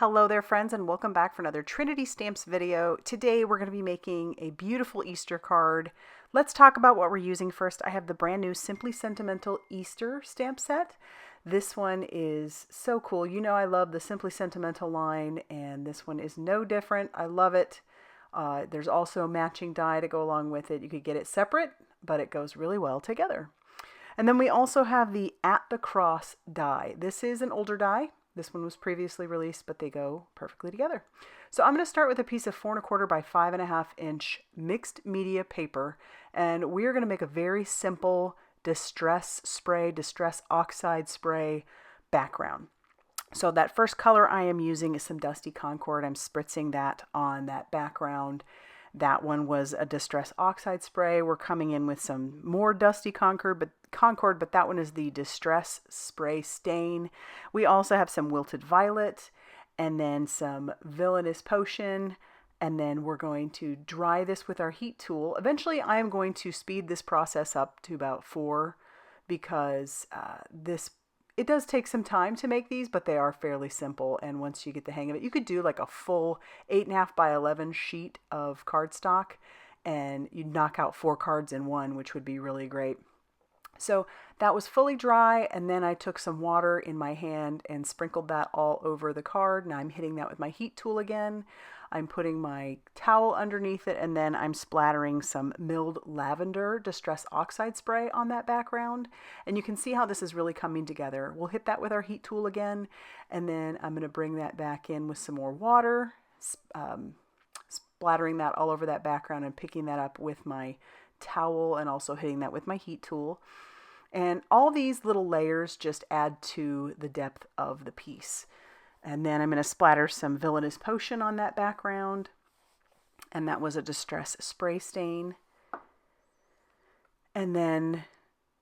Hello there friends, and welcome back for another Trinity Stamps video. Today we're going to be making a beautiful Easter card. Let's talk about what we're using first. I have the brand new Simply Sentimental Easter stamp set. This one is so cool. You know I love the Simply Sentimental line, and this one is no different. I love it. There's also a matching die to go along with it. You could get it separate, but it goes really well together. And then we also have the At the Cross die. This is an older die. This one was previously released, but they go perfectly together. So I'm going to start with a piece of 4 1/4 by 5.5 inch mixed media paper, and we're going to make a very simple distress oxide spray background. So that first color I am using is some Dusty Concord. I'm spritzing that on that background. That one was a Distress Oxide spray. We're coming in with some more Dusty Concord, but that one is the Distress Spray Stain. We also have some Wilted Violet and then some Villainous Potion. And then we're going to dry this with our heat tool. Eventually, I am going to speed this process up to about 4 because it does take some time to make these, but they are fairly simple. And once you get the hang of it, you could do like a full 8.5 by 11 sheet of cardstock, and you'd knock out 4 cards in one, which would be really great. So that was fully dry, and then I took some water in my hand and sprinkled that all over the card. Now I'm hitting that with my heat tool again. I'm putting my towel underneath it, and then I'm splattering some milled lavender Distress Oxide spray on that background. And you can see how this is really coming together. We'll hit that with our heat tool again, and then I'm going to bring that back in with some more water, splattering that all over that background and picking that up with my towel and also hitting that with my heat tool. And all these little layers just add to the depth of the piece. And then I'm going to splatter some Villainous Potion on that background. And that was a Distress Spray Stain. And then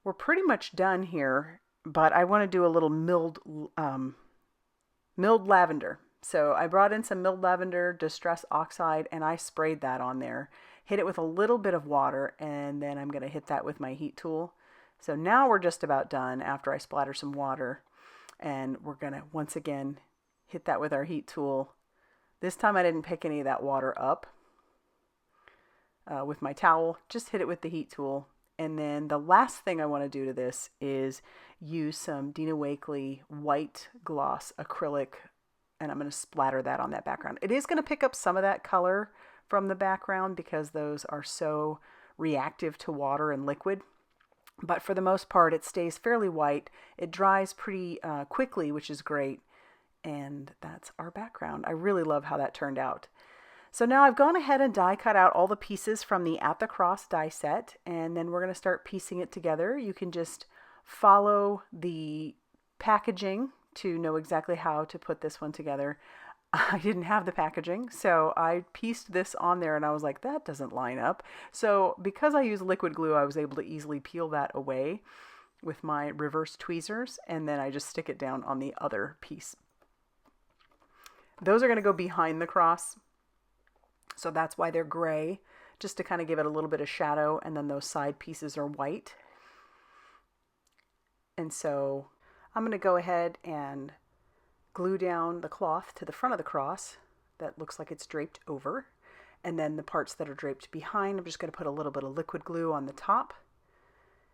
we're pretty much done here, but I want to do a little milled lavender. So I brought in some milled lavender Distress Oxide, and I sprayed that on there. Hit it with a little bit of water, and then I'm going to hit that with my heat tool. So now we're just about done after I splatter some water, and we're going to once again hit that with our heat tool. This time I didn't pick any of that water up with my towel, just hit it with the heat tool. And then the last thing I want to do to this is use some Dina Wakley white gloss acrylic, and I'm going to splatter that on that background. It is going to pick up some of that color from the background because those are so reactive to water and liquid. But for the most part, it stays fairly white. It dries pretty quickly, which is great. And that's our background. I really love how that turned out. So now I've gone ahead and die cut out all the pieces from the At the Cross die set, and then we're going to start piecing it together. You can just follow the packaging to know exactly how to put this one together. I didn't have the packaging, so I pieced this on there and I was like, that doesn't line up. So because I use liquid glue, I was able to easily peel that away with my reverse tweezers, and then I just stick it down on the other piece. Those are going to go behind the cross, so that's why they're gray, just to kind of give it a little bit of shadow, and then those side pieces are white. And so I'm going to go ahead and glue down the cloth to the front of the cross that looks like it's draped over, and then the parts that are draped behind, I'm just going to put a little bit of liquid glue on the top,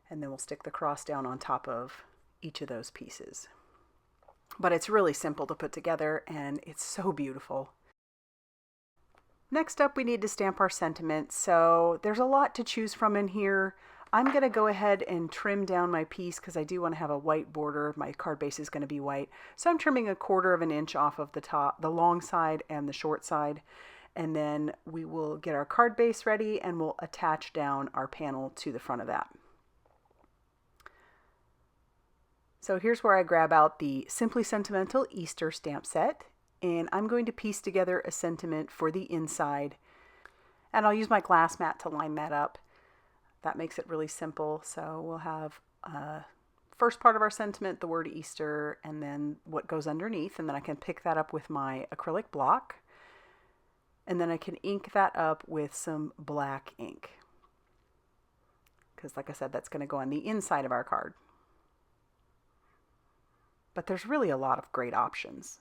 and then we'll stick the cross down on top of each of those pieces. But it's really simple to put together, and it's so beautiful. Next up, we need to stamp our sentiment. So there's a lot to choose from in here. I'm going to go ahead and trim down my piece because I do want to have a white border. My card base is going to be white. So I'm trimming 1/4 inch off of the top, the long side and the short side. And then we will get our card base ready, and we'll attach down our panel to the front of that. So here's where I grab out the Simply Sentimental Easter stamp set, and I'm going to piece together a sentiment for the inside. And I'll use my glass mat to line that up. That makes it really simple. So we'll have first part of our sentiment, the word Easter, and then what goes underneath. And then I can pick that up with my acrylic block. And then I can ink that up with some black ink. Because like I said, that's going to go on the inside of our card. But there's really a lot of great options.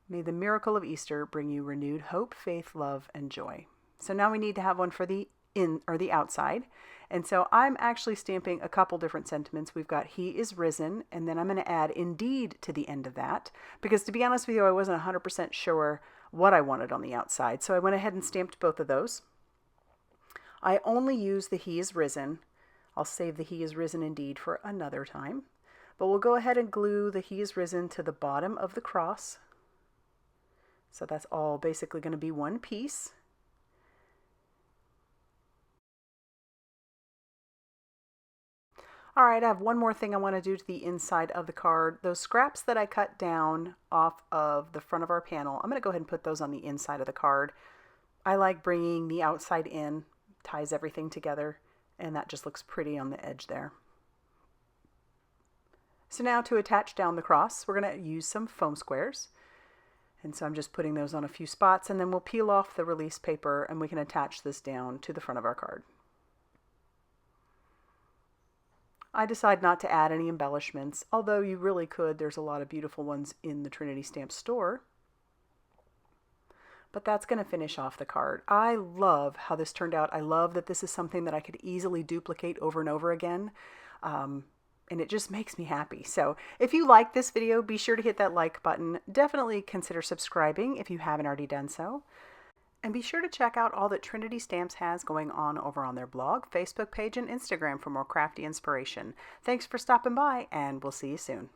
May the miracle of Easter bring you renewed hope, faith, love, and joy. So now we need to have one for the the outside. And so I'm actually stamping a couple different sentiments. We've got He is risen, and then I'm going to add indeed to the end of that, because to be honest with you, I wasn't 100% sure what I wanted on the outside. So I went ahead and stamped both of those. I only use the He is risen. I'll save the He is risen indeed for another time. But we'll go ahead and glue the He is risen to the bottom of the cross. So that's all basically going to be one piece. All right, I have one more thing I want to do to the inside of the card. Those scraps that I cut down off of the front of our panel, I'm going to go ahead and put those on the inside of the card. I like bringing the outside in, ties everything together, and that just looks pretty on the edge there. So now to attach down the cross, we're going to use some foam squares. And so I'm just putting those on a few spots, and then we'll peel off the release paper and we can attach this down to the front of our card. I decided not to add any embellishments, although you really could. There's a lot of beautiful ones in the Trinity Stamp store. But that's going to finish off the card. I love how this turned out. I love that this is something that I could easily duplicate over and over again. And it just makes me happy. So if you like this video, be sure to hit that like button. Definitely consider subscribing if you haven't already done so. And be sure to check out all that Trinity Stamps has going on over on their blog, Facebook page, and Instagram for more crafty inspiration. Thanks for stopping by, and we'll see you soon.